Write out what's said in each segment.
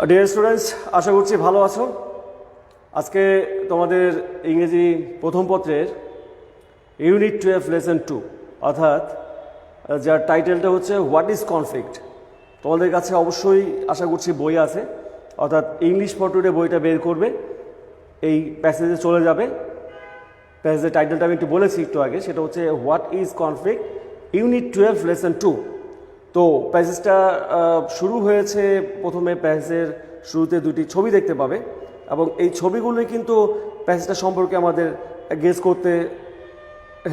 Dear students, আশা করছি ভালো আছো। আজকে তোমাদের ইংরেজি প্রথম পত্রের ইউনিট 12 লেসন 2 অর্থাৎ যার টাইটেলটা হচ্ছে হোয়াট ইজ কনফ্লিক্ট। তোমাদের কাছে অবশ্যই আশা করছি বই আছে, অর্থাৎ ইংলিশ ফর টুডে বইটা বের করবে, এই প্যাসেজে চলে যাবে। প্যাসেজের টাইটেলটা আমি একটু বলেছি একটু আগে, সেটা হচ্ছে what is conflict unit 12 lesson 2। তো প্যাসেজটা শুরু হয়েছে, প্রথমে প্যাসেজের শুরুতে দুটি ছবি দেখতে পাবে এবং এই ছবিগুলোই কিন্তু প্যাসেজটা সম্পর্কে আমাদের গেস করতে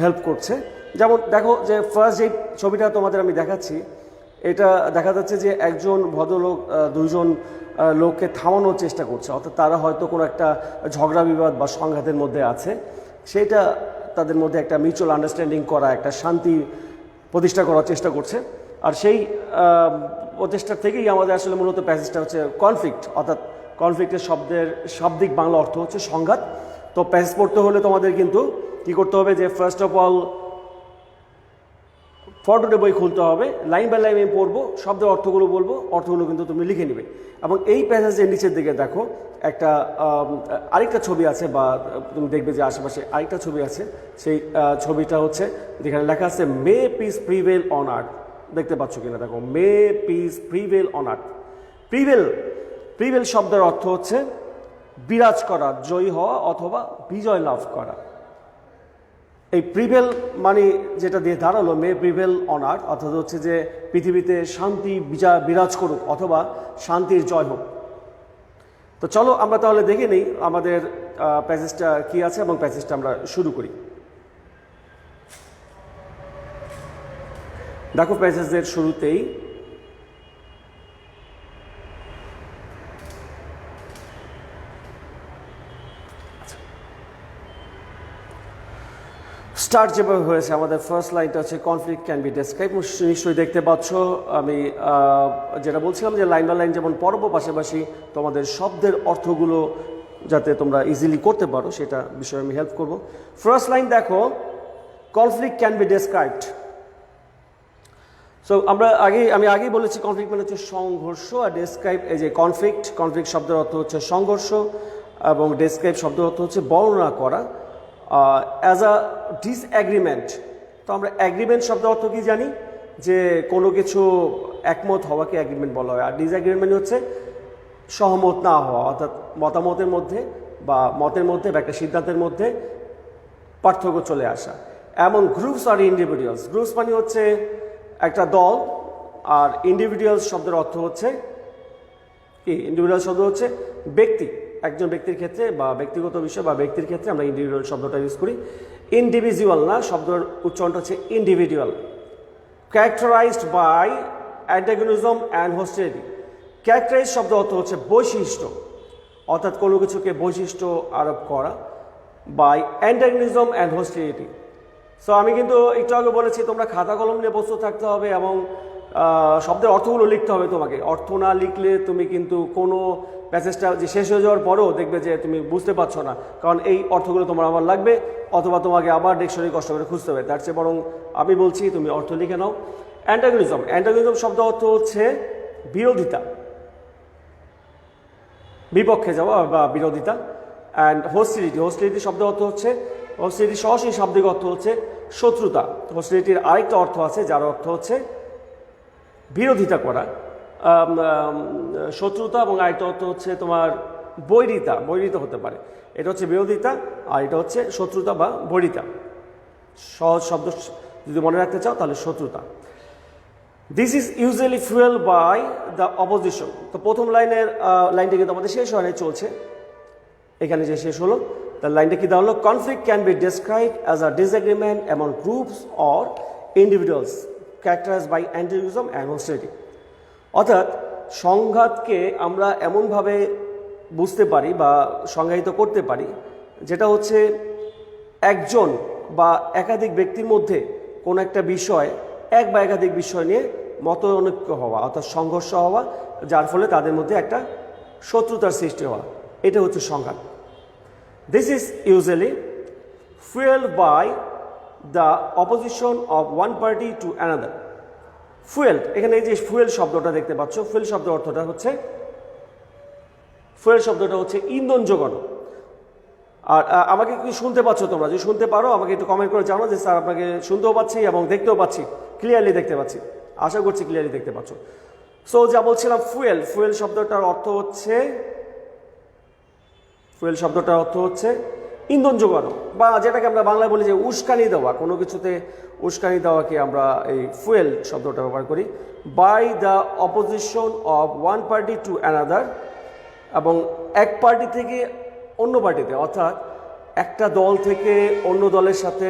হেল্প করছে। যেমন দেখো যে ফার্স্ট যে ছবিটা তোমাদের আমি দেখাচ্ছি, এটা দেখা যাচ্ছে যে একজন ভদ্রলোক দুইজন লোককে থামানোর চেষ্টা করছে, অর্থাৎ তারা হয়তো কোনো একটা ঝগড়া বিবাদ বা সংঘাতের মধ্যে আছে, সেটা তাদের মধ্যে একটা মিউচুয়াল আন্ডারস্ট্যান্ডিং করা, একটা শান্তি প্রতিষ্ঠা করার চেষ্টা করছে। আর সেই প্রচেষ্টার থেকেই আমাদের আসলে মূলত প্যাসেজটা হচ্ছে কনফ্লিক্ট, অর্থাৎ কনফ্লিক্টের শাব্দিক বাংলা অর্থ হচ্ছে সংঘাত। তো প্যাসেজ পড়তে হলে তোমাদের কিন্তু কী করতে হবে, যে first of all for today বই খুলতে হবে, লাইন বাই লাইন আমি পড়বো, শব্দের অর্থগুলো বলবো, অর্থগুলো কিন্তু তুমি লিখে নেবে। এবং এই প্যাসেজের নিচের দিকে দেখো একটা আরেকটা ছবি আছে, বা তুমি দেখবে যে আশেপাশে আরেকটা ছবি আছে। সেই ছবিটা হচ্ছে যেখানে লেখা আছে may peace prevail on earth. দেখতে পাচ্ছ কিনা দেখো, may peace prevail on earth. Prevail শব্দের অর্থ হচ্ছে বিরাজ করা, জয়ী হওয়া অথবা বিজয় লাভ করা। এই প্রিভেল মানে যেটা দিয়ে দাঁড়ালো মে প্রিভেল অন আর্থ, অর্থাৎ হচ্ছে যে পৃথিবীতে শান্তি বিরাজ করুক অথবা শান্তির জয় হোক। তো চলো আমরা তাহলে দেখে নিই আমাদের প্যাসেজটা কি আছে এবং প্যাসেজটা আমরা শুরু করি। দেখো প্যাসেজের শুরুতেই স্টার্ট যেভাবে হয়েছে, আমাদের ফার্স্ট লাইনটা হচ্ছে কনফ্লিক্ট ক্যান বি ডেসক্রাইব। নিশ্চয়ই দেখতে পাচ্ছ আমি যেটা বলছিলাম যে লাইন বাই লাইন যেমন পড়ব, পাশাপাশি তোমাদের শব্দের অর্থগুলো যাতে তোমরা ইজিলি করতে পারো সেটা বিষয়ে আমি হেল্প করব। ফার্স্ট লাইন দেখো, conflict can be described. So আমি আগেই বলেছি কনফ্লিক্ট মানে হচ্ছে সংঘর্ষ, আর ডেসক্রাইব এই যে কনফ্লিক্ট শব্দের অর্থ হচ্ছে সংঘর্ষ এবং ডেসক্রাইব শব্দের অর্থ হচ্ছে বর্ণনা করা। অ্যাজ আ ডিসঅ্যাগ্রিমেন্ট, তো আমরা অ্যাগ্রিমেন্ট শব্দের অর্থ কি জানি, যে কোনো কিছু একমত হওয়াকে অ্যাগ্রিমেন্ট বলা হয়, আর ডিসঅ্যাগ্রিমেন্ট হচ্ছে সহমত না হওয়া, অর্থাৎ মতামতের মধ্যে বা মতের মধ্যে বা একটা সিদ্ধান্তের মধ্যে পার্থক্য চলে আসা। এমন গ্রুপস আর ইন্ডিভিজুয়ালস, গ্রুপস মানে হচ্ছে একটা দল, আর ইন্ডিভিজুয়ালস শব্দের অর্থ হচ্ছে কি, ইন্ডিভিজুয়াল শব্দ হচ্ছে ব্যক্তি, একজন ব্যক্তির ক্ষেত্রে বা ব্যক্তিগত বিষয় বা ব্যক্তির ক্ষেত্রে আমরা ইন্ডিভিজুয়াল শব্দটা ইউজ করি। ইন্ডিভিজুয়াল না, শব্দের উচ্চারণটা হচ্ছে individual. Characterized by antagonism and hostility. Characterize শব্দ অর্থ হচ্ছে বৈশিষ্ট্য, অর্থাৎ কোনো কিছুকে বৈশিষ্ট্য আরোপ করা, বাই অ্যান্টাগনিজম অ্যান্ড হোস্টিলিটি। সো আমি কিন্তু একটু আগে বলেছি তোমরা খাতা কলম নিয়ে প্রস্তুত থাকতে হবে এবং শব্দের অর্থগুলো লিখতে হবে তোমাকে। অর্থ না লিখলে তুমি কিন্তু কোনো প্যাসেজটা যে শেষ হয়ে যাওয়ার পরেও দেখবে যে তুমি বুঝতে পারছো না, কারণ এই অর্থগুলো তোমার আবার লাগবে, অথবা তোমাকে আবার ডিকশনারি কষ্ট করে খুঁজতে হবে। তার চেয়ে বরং আমি বলছি তুমি অর্থ লিখে নাও। অ্যান্টাগনিজম শব্দ অর্থ হচ্ছে বিরোধিতা, বিপক্ষে যাওয়া বা বিরোধিতা। অ্যান্ড হোস্টিলিটি শব্দ অর্থ হচ্ছে, হোস্টিলিটি সরাসরি শাব্দিক অর্থ হচ্ছে শত্রুতা। হোস্টিলিটির আরেকটা অর্থ আছে যার অর্থ হচ্ছে বিরোধিতা করা, শত্রুতা, এবং আরেকটা অর্থ হচ্ছে তোমার বৈরিতা হতে পারে। এটা হচ্ছে বিরোধিতা আর এটা হচ্ছে শত্রুতা বা বৈরিতা। সহজ শব্দ যদি মনে রাখতে চাও তাহলে শত্রুতা। This is usually fuel by the opposition. তো প্রথম লাইনটা কিন্তু আমাদের শেষ হয়নি, চলছে, এখানে যে শেষ হলো তার লাইনটা কি দেওয়া হলো, conflict can be described as a disagreement among groups or individuals characterized by antagonism and hostility. অর্থাৎ সংঘাতকে আমরা এমনভাবে বুঝতে পারি বা সংজ্ঞায়িত করতে পারি, যেটা হচ্ছে একজন বা একাধিক ব্যক্তির মধ্যে কোনো একটা বিষয়, এক বা একাধিক বিষয় নিয়ে মতানৈক্য হওয়া, অর্থাৎ সংঘর্ষ হওয়া, যার ফলে তাদের মধ্যে একটা শত্রুতার সৃষ্টি হওয়া, এটা হচ্ছে সংঘাত। This is usually fuelled by the opposition of one party to another. Fuel, এখানে এই যে ফুয়েল শব্দটা দেখতে পাচ্ছ, ফুয়েল শব্দের অর্থটা হচ্ছে ফুয়েল শব্দটা হচ্ছে ইন্ধন যোগানো। আর আমাকে কি শুনতে পাচ্ছ তোমরা? যদি শুনতে পারো আমাকে একটু কমেন্ট করে জানো যে স্যার আপনাকে শুনতেও পাচ্ছি এবং দেখতেও পাচ্ছি, ক্লিয়ারলি দেখতে পাচ্ছি। আশা করছি ক্লিয়ারলি দেখতে পাচ্ছ। সো যা বলছিলাম, ফুয়েল, ফুয়েল শব্দটার অর্থ হচ্ছে, ফুয়েল শব্দটার অর্থ হচ্ছে ইন্ধন যোগানো, বা যেটাকে আমরা বাংলায় বলি যে উস্কানি দেওয়া। কোনো কিছুতে উস্কানি দেওয়াকে আমরা এই ফুয়েল শব্দটা ব্যবহার করি। By the opposition of one party to another, এবং এক পার্টি থেকে অন্য পার্টিতে, অর্থাৎ একটা দল থেকে অন্য দলের সাথে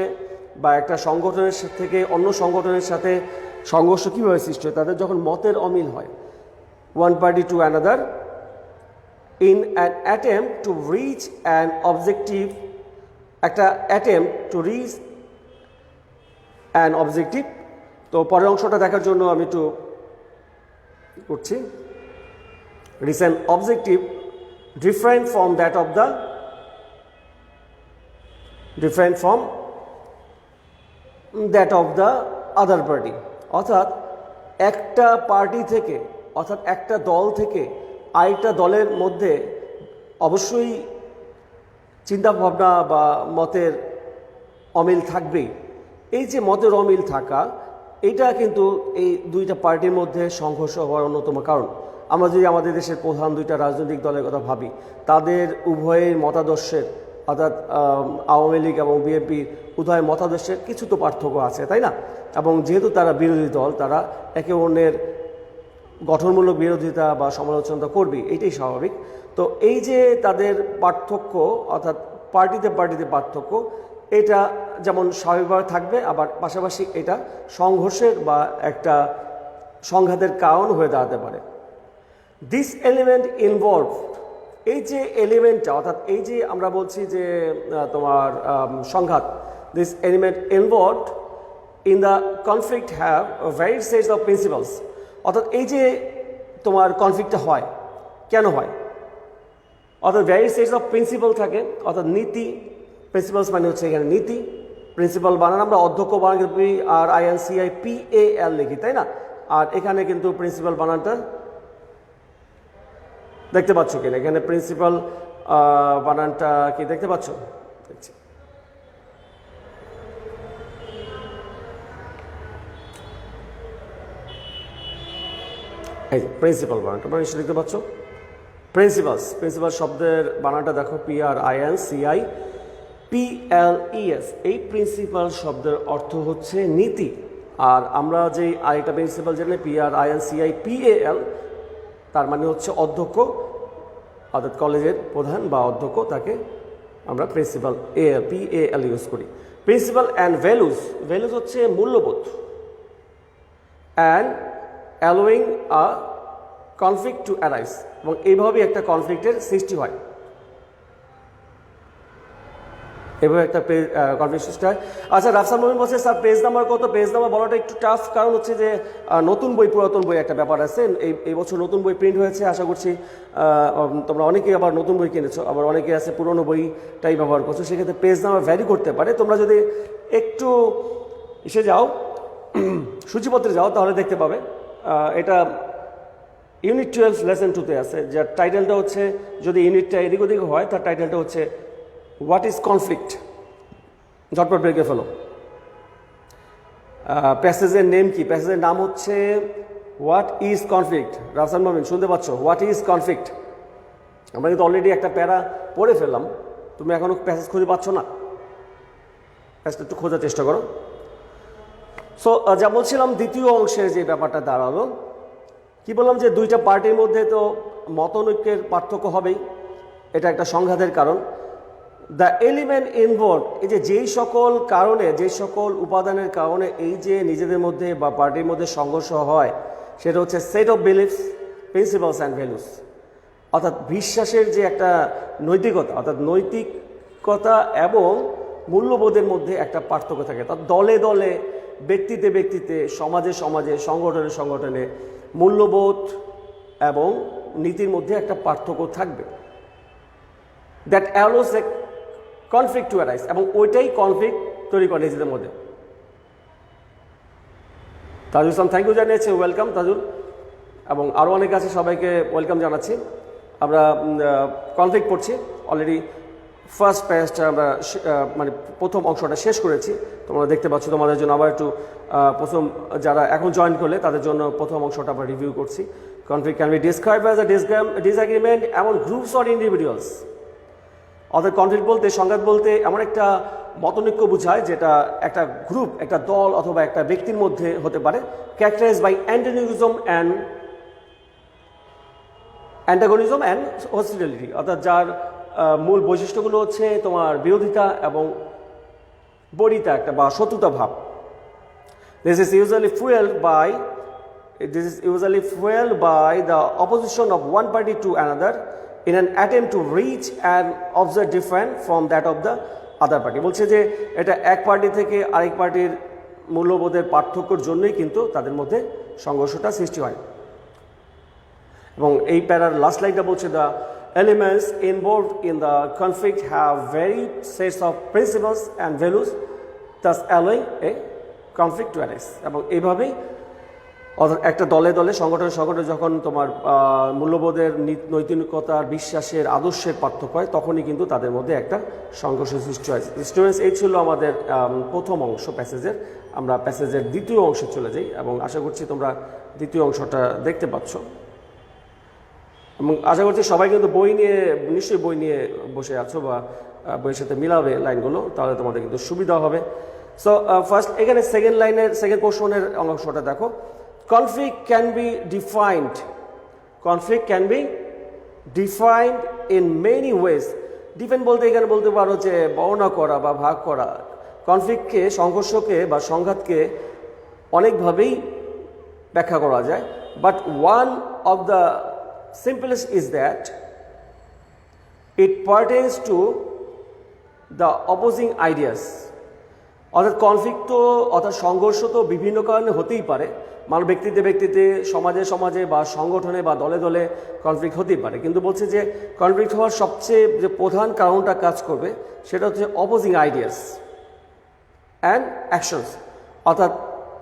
বা একটা সংগঠনের থেকে অন্য সংগঠনের সাথে সংঘর্ষ কীভাবে সৃষ্টি হয়, তাদের যখন মতের অমিল হয়। One party to another in an attempt to reach an objective, একটা attempt to reach an objective. তো পরের অংশটা দেখার জন্য আমি একটু করছি। Reach an objective different from that of the other party, অর্থাৎ একটা পার্টি থেকে, অর্থাৎ একটা দল থেকে আরেকটা দলের মধ্যে অবশ্যই চিন্তা ভাবনা বা মতের অমিল থাকবেই। এই যে মতের অমিল থাকা, এটা কিন্তু এই দুইটা পার্টির মধ্যে সংঘর্ষ হওয়ার অন্যতম কারণ। আমরা যদি আমাদের দেশের প্রধান দুইটা রাজনৈতিক দলের কথা ভাবি, তাদের উভয়ের মতাদর্শের, অর্থাৎ আওয়ামী লীগ এবং বিএনপির উভয়ের মতাদর্শের কিছু তো পার্থক্য আছে, তাই না? এবং যেহেতু তারা বিরোধী দল, তারা একে অন্যের গঠনমূলক বিরোধিতা বা সমালোচনা করবেই, এটাই স্বাভাবিক। তো এই যে তাদের পার্থক্য, অর্থাৎ পার্টিতে পার্থক্য, এটা যেমন স্বাভাবিকভাবে থাকবে, আবার পাশাপাশি এটা সংঘর্ষের বা একটা সংঘাতের কারণ হয়ে দাঁড়াতে পারে। দিস এলিমেন্ট ইনভলভ, এই যে এলিমেন্টটা, অর্থাৎ এই যে আমরা বলছি যে তোমার সংঘাত, this element involved in the conflict have varied sets of principles, অর্থাৎ এই যে তোমার কনফ্লিক্টটা হয়, কেন হয়? অর্থাৎ ভ্যারিড সেটস অফ প্রিন্সিপাল থাকে, অর্থাৎ নীতি। প্রিন্সিপালস মানে হচ্ছে এখানে নীতি। প্রিন্সিপাল বানান আমরা অধ্যক্ষ বানান PRINCIPAL লিখি, তাই না? আর এখানে কিন্তু প্রিন্সিপাল বানানটা দেখতে পাচ্ছ কিনা? এখানে প্রিন্সিপাল বানানটা কি দেখতে পাচ্ছ? দেখছি। এই প্রিন্সিপাল বানানটা মানে দেখতে পাচ্ছ, প্রিন্সিপালস। প্রিন্সিপাল শব্দের বানানটা দেখো, PRINCIPLES। এই প্রিন্সিপাল শব্দের অর্থ হচ্ছে নীতি। আর আমরা যে আরেকটা প্রিন্সিপাল জানি PRINCIPAL, তার মানে হচ্ছে অধ্যক্ষ, অর্থাৎ কলেজের প্রধান বা অধ্যক্ষ, তাকে আমরা প্রিন্সিপাল PAL ইউজ করি। প্রিন্সিপাল অ্যান্ড ভ্যালুজ, ভ্যালুজ হচ্ছে মূল্যবোধ। And allowing a conflict to arise, এবং এইভাবেই একটা কনফ্লিক্টের সৃষ্টি হয়, এভাবে একটা কনফ্লিক্ট সৃষ্টি হয়। আচ্ছা, রাফসান মমিন বলছে স্যার পেজ নাম্বার কত? পেজ নাম্বার বলাটা একটু টাফ, কারণ হচ্ছে যে নতুন বই পুরাতন বই একটা ব্যাপার আছে। এই বছর নতুন বই প্রিন্ট হয়েছে, আশা করছি তোমরা অনেকেই আবার নতুন বই কিনেছো, আবার অনেকে আছে পুরনো বইটাই ব্যবহার করছো, সেক্ষেত্রে পেজ নাম্বার ভ্যারি করতে পারে। তোমরা যদি একটু এসে যাও, সূচিপত্রে যাও, তাহলে দেখতে পাবে এটা ইউনিট 12 লেসন 2-তে আছে, যার টাইটেলটা হচ্ছে, যদি ইউনিটটা এদিক ওদিক হয় তার টাইটেলটা হচ্ছে হোয়াট ইজ কনফ্লিক্ট। ঝটপট বের করে ফেলো। প্যাসেজের নেম কি? প্যাসেজের নাম হচ্ছে হোয়াট ইজ কনফ্লিক্ট। রাফসান মমিন শুনতে পাচ্ছ? What is conflict. আমরা কিন্তু অলরেডি একটা প্যারা পড়ে ফেললাম, তুমি এখনো প্যাসেজ খুঁজে পাচ্ছ না? প্যাসেজটা একটু খোঁজার চেষ্টা করো। সো যা বলছিলাম, দ্বিতীয় অংশের যে ব্যাপারটা দাঁড়ালো, কি বললাম যে দুইটা পার্টির মধ্যে তো মতনৈক্যের পার্থক্য হবেই, এটা একটা সংঘাতের কারণ। দ্য এলিমেন্ট ইনভলভ, এই যে যেই সকল কারণে, যেই সকল উপাদানের কারণে এই যে নিজেদের মধ্যে বা পার্টির মধ্যে সংঘর্ষ হয়, সেটা হচ্ছে set of beliefs, principles and values, অর্থাৎ বিশ্বাসের যে একটা নৈতিকতা, অর্থাৎ নৈতিকতা এবং মূল্যবোধের মধ্যে একটা পার্থক্য থাকে। অর্থাৎ দলে দলে, ব্যক্তিতে ব্যক্তিতে, সমাজে সমাজে, সংগঠনে সংগঠনে মূল্যবোধ এবং নীতির মধ্যে একটা পার্থক্য থাকবে। That allows a conflict to arise, এবং ওইটাই কনফ্লিক্ট তৈরি করে নিজেদের মধ্যে। তাজুল ইসলাম থ্যাংক ইউ জানিয়েছে, ওয়েলকাম তাজুল, এবং আরও অনেকে আছে, সবাইকে ওয়েলকাম জানাচ্ছি। আমরা কনফ্লিক্ট পড়ছি অলরেডি। ফার্স্ট প্যাসটা আমরা মানে প্রথম অংশটা শেষ করেছি, তোমরা দেখতে পাচ্ছ। তোমাদের জন্য আবার একটু প্রথম যারা এখন জয়েন করলে তাদের জন্য প্রথম অংশটা আমরা রিভিউ করছি। Conflict can B describe as a disagreement এমন গ্রুপস অর ইন্ডিভিজুয়ালস। অর্থাৎ কনফ্লিক্ট বলতে, সংঘাত বলতে এমন একটা মতনৈক্য বোঝায় যেটা একটা গ্রুপ, একটা দল অথবা একটা ব্যক্তির মধ্যে হতে পারে। Characterise by antagonism and hostility, অর্থাৎ যার মূল বৈশিষ্ট্যগুলো হচ্ছে তোমার বিরোধিতা এবং বরিতা একটা বা শত্রুতা ভাব। This is usually fueled by the opposition of one party to another in an attempt to reach an object different from that of the other party. বলছে যে এটা এক পার্টি থেকে আরেক পার্টির মূল্যবোধের পার্থক্যের জন্যই কিন্তু তাদের মধ্যে সংঘর্ষটা সৃষ্টি হয়। এবং এই প্যারার লাস্ট লাইনটা বলছে, the elements involved in the conflict have varied sets of principles and values, thus allowing a conflict to arise. এবং এইভাবেই একটা দলে দলে সংগঠনে যখন তোমার মূল্যবোধের, নৈতিকতার, বিশ্বাসের, আদর্শের পার্থক্য হয়, তখনই কিন্তু তাদের মধ্যে একটা সংঘর্ষ সৃষ্টি হয়। স্টুডেন্টস, এই ছিল আমাদের প্রথম অংশ প্যাসেজের। আমরা প্যাসেজের দ্বিতীয় অংশে চলে যাই এবং আশা করছি তোমরা দ্বিতীয় অংশটা দেখতে পাচ্ছ। এবং আশা করছি সবাই কিন্তু নিশ্চয়ই বই নিয়ে বসে আছো বা বইয়ের সাথে মিলাবে লাইনগুলো, তাহলে তোমাদের কিন্তু সুবিধা হবে। সো ফার্স্ট এখানে সেকেন্ড পোর্শনের অংশটা দেখো। Conflict can be defined in many ways. Define বলতে এখানে বলতে পারো যে বর্ণনা করা বা ভাগ করা। কনফ্লিক্টকে, সংঘর্ষকে বা সংঘাতকে অনেকভাবেই ব্যাখ্যা করা যায়, but one of the simplest is that it pertains to the opposing ideas. অর্থাৎ কনফ্লিক্ট তো, অর্থাৎ সংঘর্ষ তো বিভিন্ন কারণে হতেই পারে। মানুষ ব্যক্তিতে সমাজে বা সংগঠনে বা দলে দলে কনফ্লিক্ট হতেই পারে, কিন্তু বলছে যে কনফ্লিক্ট হওয়ার সবচেয়ে যে প্রধান কারণটা কাজ করবে সেটা হচ্ছে অপোজিং আইডিয়াস অ্যান্ড অ্যাকশনস। অর্থাৎ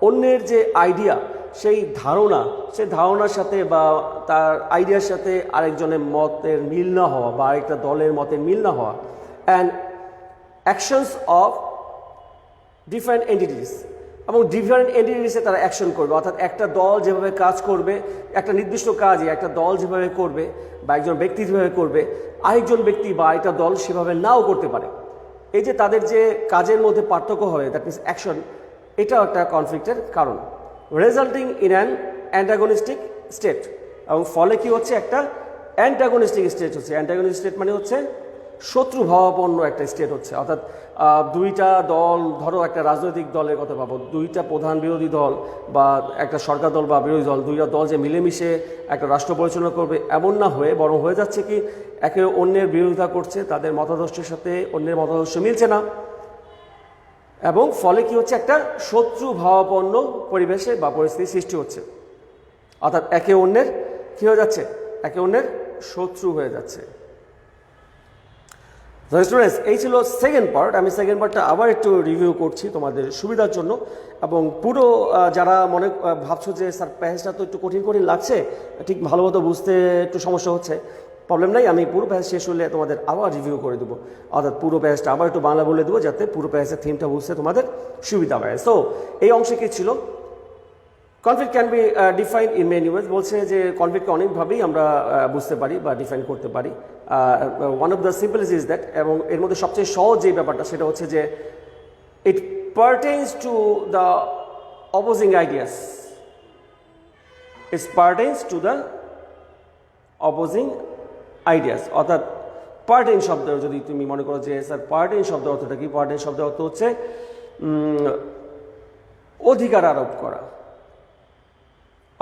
অন্যের যে আইডিয়া, সেই ধারণার সাথে বা তার আইডিয়ার সাথে আরেকজনের মতের মিল না হওয়া বা আরেকটা দলের মতের মিল না হওয়া, and actions of different entities, এবং ডিফারেন্ট এন্টিটিসে তারা অ্যাকশন করবে। অর্থাৎ একটা দল যেভাবে কাজ করবে, একটা নির্দিষ্ট কাজে একটা দল যেভাবে করবে বা একজন ব্যক্তি যেভাবে করবে, আরেকজন ব্যক্তি বা আরেকটা দল সেভাবে নাও করতে পারে। এই যে তাদের যে কাজের মধ্যে পার্থক্য হবে, দ্যাট মিনস অ্যাকশন, এটাও একটা কনফ্লিক্টের কারণ। Resulting in an antagonistic state, এবং ফলে কি হচ্ছে, একটা অ্যান্টাগনিস্টিক স্টেট হচ্ছে। অ্যান্টাগনিস্টিক স্টেট মানে হচ্ছে শত্রুভাবাপন্ন একটা স্টেট হচ্ছে। অর্থাৎ দুইটা দল, ধরো একটা রাজনৈতিক দলের কথা ভাবো, দুইটা প্রধান বিরোধী দল বা একটা সরকার দল বা বিরোধী দল, দুইটা দল যে মিলেমিশে একটা রাষ্ট্র পরিচালনা করবে, এমন না হয়ে বরং হয়ে যাচ্ছে কি একে অন্যের বিরোধিতা করছে, তাদের মতাদর্শের সাথে অন্যের মতাদর্শ মিলছে না, এবং ফলে কি হচ্ছে, একটা শত্রুভাবাপন্ন পরিবেশে বা পরিস্থিতি সৃষ্টি হচ্ছে। অর্থাৎ একে অন্যের কি হয়ে যাচ্ছে, একে অন্যের শত্রু হয়ে যাচ্ছে। স্টুডেন্টস, এই ছিল সেকেন্ড পার্ট। আমি সেকেন্ড পার্টটা আবার একটু রিভিউ করছি তোমাদের সুবিধার জন্য। এবং পুরো যারা ভাবছো যে স্যার প্যাসেজটা তো একটু কঠিন লাগছে, ঠিক ভালো মতো বুঝতে একটু সমস্যা হচ্ছে, প্রবলেম নাই, আমি পুরো প্যাসেজ শেষ হলে তোমাদের আবার রিভিউ করে দেবো। অর্থাৎ পুরো প্যাসেজটা আবার একটু বাংলা বলে দেবো, যাতে পুরো প্যাসেজের থিমটা বুঝতে তোমাদের সুবিধা হয়। সো এই অংশে কি ছিল, conflict can B defined in many ways. বলছে যে কনফ্লিক্টকে অনেকভাবেই আমরা বুঝতে পারি বা ডিফাইন করতে পারি। One of the simplest is that, এবং এর মধ্যে সবচেয়ে সহজ যে ব্যাপারটা সেটা হচ্ছে যে it pertains to the opposing ideas. It's pertains to the opposing ideas. অর্থাৎ পারটেইন শব্দ যদি তুমি মনে করো যে স্যার পারটেইন শব্দ অর্থটা কি, পারটেইন শব্দ অর্থ হচ্ছে অধিকার আরোপ করা।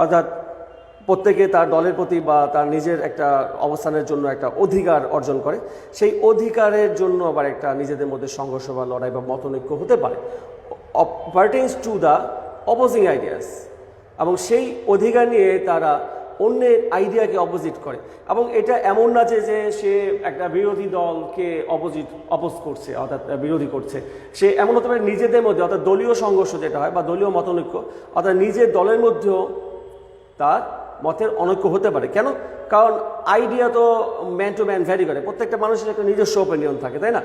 অর্থাৎ প্রত্যেকে তার দলের প্রতি বা তার নিজের একটা অবস্থানের জন্য একটা অধিকার অর্জন করে, সেই অধিকারের জন্য আবার একটা নিজেদের মধ্যে সংঘর্ষ বা লড়াই বা মতনৈক্য হতে পারে। পারটেইনস টু দ্য অপোজিং আইডিয়াস, এবং সেই অধিকার নিয়ে তারা অন্যের আইডিয়াকে অপোজিট করে। এবং এটা এমন না যে সে একটা বিরোধী দলকে অপোজ করছে, অর্থাৎ বিরোধী করছে, সে এমন হতে পারে নিজেদের মধ্যে, অর্থাৎ দলীয় সংঘর্ষ যেটা হয় বা দলীয় মতনৈক্য, অর্থাৎ নিজের দলের মধ্যেও তার মতের অনৈক্য হতে পারে। কেন? কারণ আইডিয়া তো ম্যান টু ম্যান ভ্যারি করে, প্রত্যেকটা মানুষের একটা নিজস্ব ওপিনিয়ন থাকে, তাই না?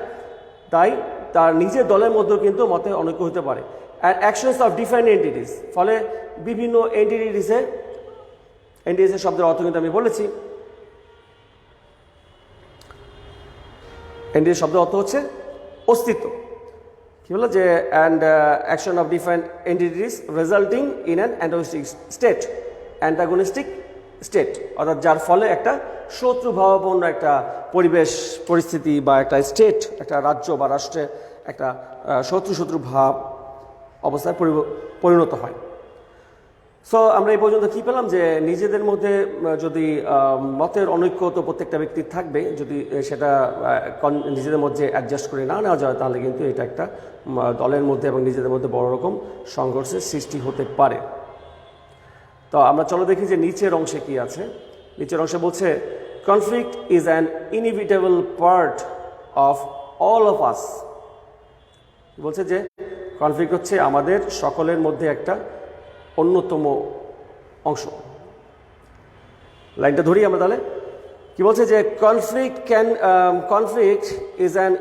তাই তার নিজের দলের মধ্যেও কিন্তু মতের অনৈক্য হতে পারে। And actions of different entities, ফলে বিভিন্ন এন্টিটিসের শব্দের অর্থ কিন্তু আমি বলেছি। এন্টিটিস শব্দের অর্থ হচ্ছে অস্তিত্ব। কি বলো যে and action of different entities resulting in an antagonistic state, অর্থাৎ যার ফলে একটা শত্রুভাবাপন্ন একটা পরিবেশ পরিস্থিতি বা একটা স্টেট, একটা রাজ্য বা রাষ্ট্রের একটা শত্রু ভাব অবস্থায় পরিণত হয়। সো আমরা এই পর্যন্ত কী পেলাম যে নিজেদের মধ্যে যদি মতের অনৈক্য তো প্রত্যেকটা ব্যক্তির থাকবে, যদি সেটা নিজেদের মধ্যে অ্যাডজাস্ট করে না নেওয়া যায় তাহলে কিন্তু এটা একটা দলের মধ্যে এবং নিজেদের মধ্যে বড় রকম সংঘর্ষের সৃষ্টি হতে পারে। তো আমরা চলো দেখি যে নিচের অংশে কি আছে। নিচের অংশে বলছে conflict is an inevitable part of all of আস। বলছে যে কনফ্লিক্ট হচ্ছে আমাদের সকলের মধ্যে একটা অন্যতম অংশ। লাইনটা ধরি আমরা তাহলে। কি বলছে যে conflict is an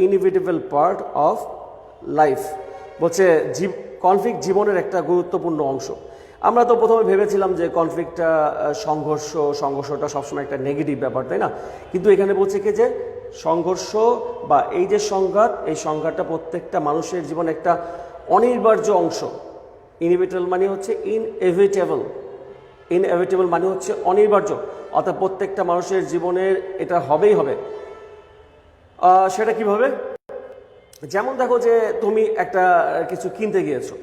inevitable part of life. বলছে কনফ্লিক্ট জীবনের একটা গুরুত্বপূর্ণ অংশ। আমরা তো প্রথমে ভেবেছিলাম যে কনফ্লিক্টটা সংঘর্ষটা সবসময় একটা নেগেটিভ ব্যাপার, তাই না? কিন্তু এখানে বলছে কি যে সংঘর্ষ বা এই যে সংঘাত, এই সংঘাতটা প্রত্যেকটা মানুষের জীবনে একটা অনিবার্য অংশ। ইনএভিটেবল মানে হচ্ছে ইনএভিটেবল মানে হচ্ছে অনিবার্য, অর্থাৎ প্রত্যেকটা মানুষের জীবনের এটা হবেই হবে। সেটা কিভাবে? যেমন দেখো যে তুমি একটা কিছু কিনতে গিয়েছো,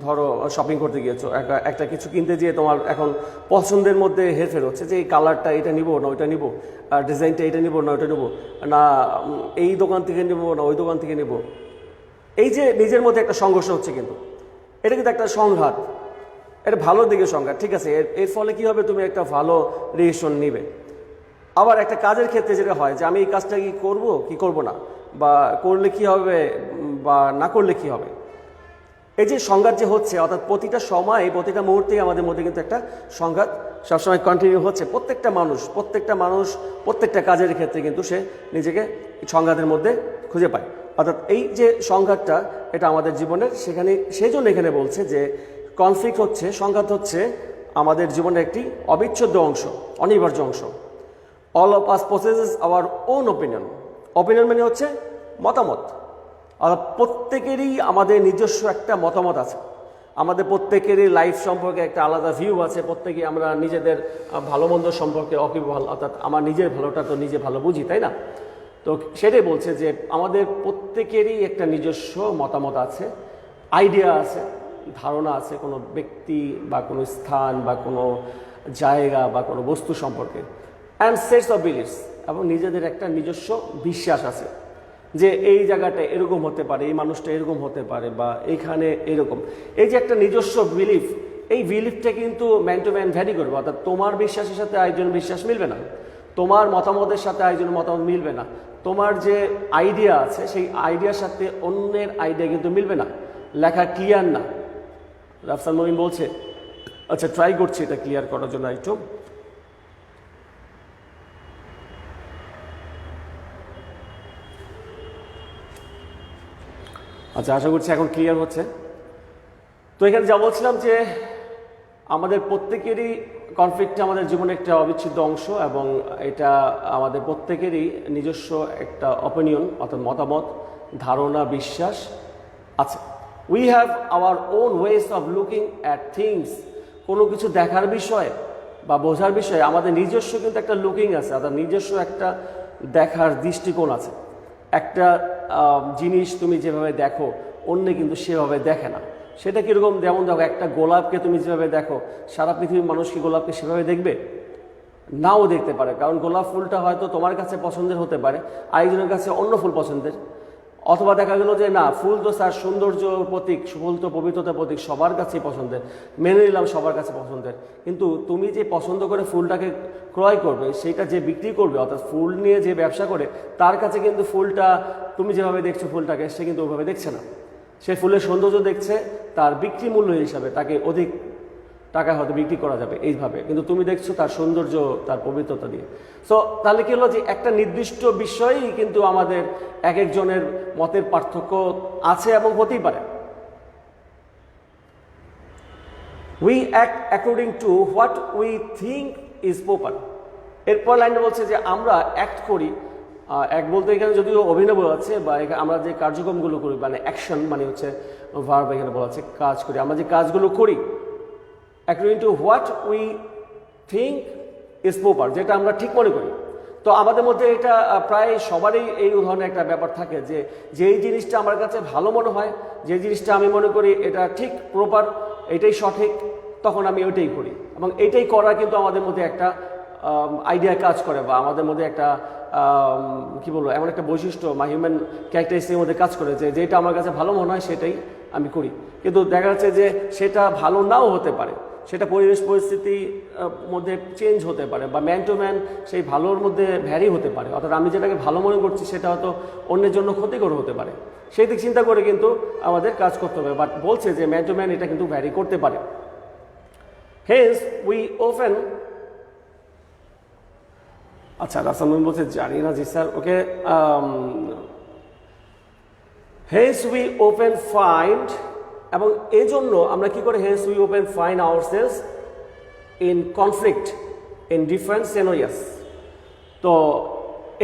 ধরো শপিং করতে গিয়েছো, একটা কিছু কিনতে গিয়ে তোমার এখন পছন্দের মধ্যে হেরফের হচ্ছে যে এই কালারটা এটা নিব না ওইটা নিব, ডিজাইনটা এটা নিব না ওইটা নিব, না এই দোকান থেকে নিব না ওই দোকান থেকে নিব। এই যে নিজের মধ্যে একটা সংঘর্ষ হচ্ছে, কিন্তু এটা কিন্তু একটা সংঘাত, এটা ভালো দিকে সংঘাত, ঠিক আছে? এর ফলে কি হবে, তুমি একটা ভালো ডিসিশন নিবে। আবার একটা কাজের ক্ষেত্রে যেটা হয় যে আমি এই কাজটা কি করব কি করব না, বা করলে কি হবে বা না করলে কি হবে, এই যে সংঘাত যে হচ্ছে, অর্থাৎ প্রতিটা সময় প্রতিটা মুহূর্তেই আমাদের মধ্যে কিন্তু একটা সংঘাত সবসময় কন্টিনিউ হচ্ছে। প্রত্যেকটা মানুষ প্রত্যেকটা কাজের ক্ষেত্রে কিন্তু সে নিজেকে সংঘাতের মধ্যে খুঁজে পায়। অর্থাৎ এই যে সংঘাতটা এটা আমাদের জীবনের সেই জন্য এখানে বলছে যে সংঘাত হচ্ছে আমাদের জীবনের একটি অবিচ্ছেদ্য অংশ, অনিবার্য অংশ। All of us possesses our own opinion মানে হচ্ছে মতামত। অর্থাৎ প্রত্যেকেরই আমাদের নিজস্ব একটা মতামত আছে, আমাদের প্রত্যেকেরই লাইফ সম্পর্কে একটা আলাদা ভিউ আছে। প্রত্যেকেই আমরা নিজেদের ভালো মন্দ সম্পর্কে অকিভাল, অর্থাৎ আমার নিজের ভালোটা তো নিজে ভালো বুঝি, তাই না? তো সেটাই বলছে যে আমাদের প্রত্যেকেরই একটা নিজস্ব মতামত আছে, আইডিয়া আছে, ধারণা আছে কোনো ব্যক্তি বা কোনো স্থান বা কোনো জায়গা বা কোনো বস্তু সম্পর্কে। অ্যান্ড সেটস অফ বিলিফস, এবং নিজেদের একটা নিজস্ব বিশ্বাস আছে যে এই জায়গাটা এরকম হতে পারে, এই মানুষটা এরকম হতে পারে, বা এইখানে এরকম। এই যে একটা নিজস্ব বিলিফ, এই বিলিফটা কিন্তু ম্যান টু ম্যান ভ্যারি করবে। অর্থাৎ তোমার বিশ্বাসের সাথে আরেকজনের বিশ্বাস মিলবে না, তোমার মতামতের সাথে আরেকজনের মতামত মিলবে না, তোমার যে আইডিয়া আছে সেই আইডিয়ার সাথে অন্যের আইডিয়া কিন্তু মিলবে না। লেখা ক্লিয়ার না। রাফসান মমিন বলছে, আচ্ছা ট্রাই করছি এটা ক্লিয়ার করার জন্য একটু। আচ্ছা, আশা করছি এখন ক্লিয়ার হচ্ছে। তো এখানে যা বলছিলাম যে আমাদের প্রত্যেকেরই কনফ্লিক্টটা আমাদের জীবনের একটা অবিচ্ছেদ্য অংশ, এবং এটা আমাদের প্রত্যেকেরই নিজস্ব একটা অপিনিয়ন, অর্থাৎ মতামত, ধারণা, বিশ্বাস আছে। We have our own ways of looking at things. কোনো কিছু দেখার বিষয় বা বোঝার বিষয়ে আমাদের নিজস্ব কিন্তু একটা লুকিং আছে, অর্থাৎ নিজস্ব একটা দেখার দৃষ্টিকোণ আছে। একটা জিনিস তুমি যেভাবে দেখো অন্যে কিন্তু সেভাবে দেখে না। সেটা কীরকম? যেমন দেখো, একটা গোলাপকে তুমি যেভাবে দেখো, সারা পৃথিবীর মানুষ কি গোলাপকে সেভাবে দেখবে? নাও দেখতে পারে, কারণ গোলাপ ফুলটা হয়তো তোমার কাছে পছন্দের হতে পারে, আরেকজনের কাছে অন্য ফুল পছন্দের। অথবা দেখা গেল যে না, ফুল তো তার সৌন্দর্য প্রতীক, ফুল তো পবিত্রতার প্রতীক, সবার কাছেই পছন্দের, মেনে নিলাম সবার কাছে পছন্দের। কিন্তু তুমি যে পছন্দ করে ফুলটাকে ক্রয় করবে, সেইটা যে বিক্রি করবে, অর্থাৎ ফুল নিয়ে যে ব্যবসা করে, তার কাছে কিন্তু ফুলটা তুমি যেভাবে দেখছো ফুলটাকে, সে কিন্তু ওইভাবে দেখছে না। সে ফুলের সৌন্দর্য দেখছে তার বিক্রি মূল্য হিসাবে, তাকে অধিক টাকা হয়তো বিক্রি করা যাবে এইভাবে, কিন্তু তুমি দেখছো তার সৌন্দর্য, তার পবিত্রতা দিয়ে। সো তাহলে কি হলো যে একটা নির্দিষ্ট বিষয়ই কিন্তু আমাদের এক একজনের মতের পার্থক্য আছে এবং হতেই পারে। We act according to what we think is proper. এরপর লাইনটা বলছে যে আমরা অ্যাক্ট করি, এক বলতে এখানে যদিও অভিনব আছে, বা আমরা যে কার্যক্রমগুলো করি মানে অ্যাকশন মানে হচ্ছে ভার্ব, এখানে বলা আছে কাজ করি, আমরা যে কাজগুলো করি according to what we think is proper, যেটা আমরা ঠিক মনে করি। তো আমাদের মধ্যে এটা প্রায় সবারই এই ধরনের একটা ব্যাপার থাকে যে যেই জিনিসটা আমার কাছে ভালো মনে হয়, যে জিনিসটা আমি মনে করি এটা ঠিক প্রপার, এটাই সঠিক, তখন আমি ওইটাই করি। এবং এইটাই করা কিন্তু আমাদের মধ্যে একটা আইডিয়া কাজ করে, বা আমাদের মধ্যে একটা কি বলবো, এমন একটা বৈশিষ্ট্য বা হিউম্যান ক্যারেক্টারিস্টিকের মধ্যে কাজ করে যে যেটা আমার কাছে ভালো মনে হয় সেটাই আমি করি। কিন্তু দেখা যাচ্ছে যে সেটা ভালো নাও হতে পারে, সেটা পরিবেশ পরিস্থিতির মধ্যে চেঞ্জ হতে পারে, বা ম্যান টু ম্যান সেই ভালোর মধ্যে ভ্যারি হতে পারে। অর্থাৎ আমি যেটাকে ভালো মনে করছি সেটা হয়তো অন্যের জন্য ক্ষতিকর হতে পারে। সেই দিক চিন্তা করে কিন্তু আমাদের কাজ করতে হবে। বাট বলছে যে ম্যান টু ম্যান এটা কিন্তু ভ্যারি করতে পারে। হেন্স উই ওফেন, আচ্ছা রাসামন বলছে জানি না জি sir, okay. Hence we often find, এবং এই জন্য আমরা কি করে, hence we often find ourselves in conflict in different scenarios. তো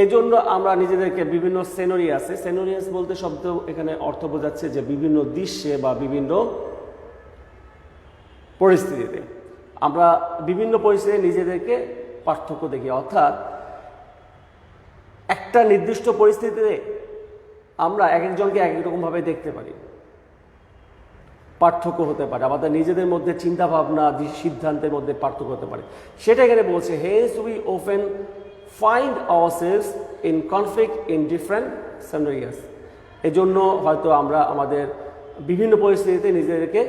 এই জন্য আমরা নিজেদেরকে বিভিন্ন সেনোরিয়াসে, সেনোরিয়াস বলতে শব্দ এখানে অর্থ বোঝাচ্ছে যে বিভিন্ন দৃশ্যে বা বিভিন্ন পরিস্থিতিতে, আমরা বিভিন্ন পরিস্থিতিতে নিজেদেরকে পার্থক্য দেখি। অর্থাৎ একটা নির্দিষ্ট পরিস্থিতিতে আমরা এক একজনকে এক এক রকমভাবে দেখতে পারি, পার্থক্য হতে পারে, আমাদের নিজেদের মধ্যে চিন্তা ভাবনা সিদ্ধান্তের মধ্যে পার্থক্য হতে পারে। সেটা এখানে বলছে hence we often find ourselves in conflict in different scenarios. এজন্য হয়তো আমরা আমাদের বিভিন্ন পরিস্থিতিতে নিজেদেরকে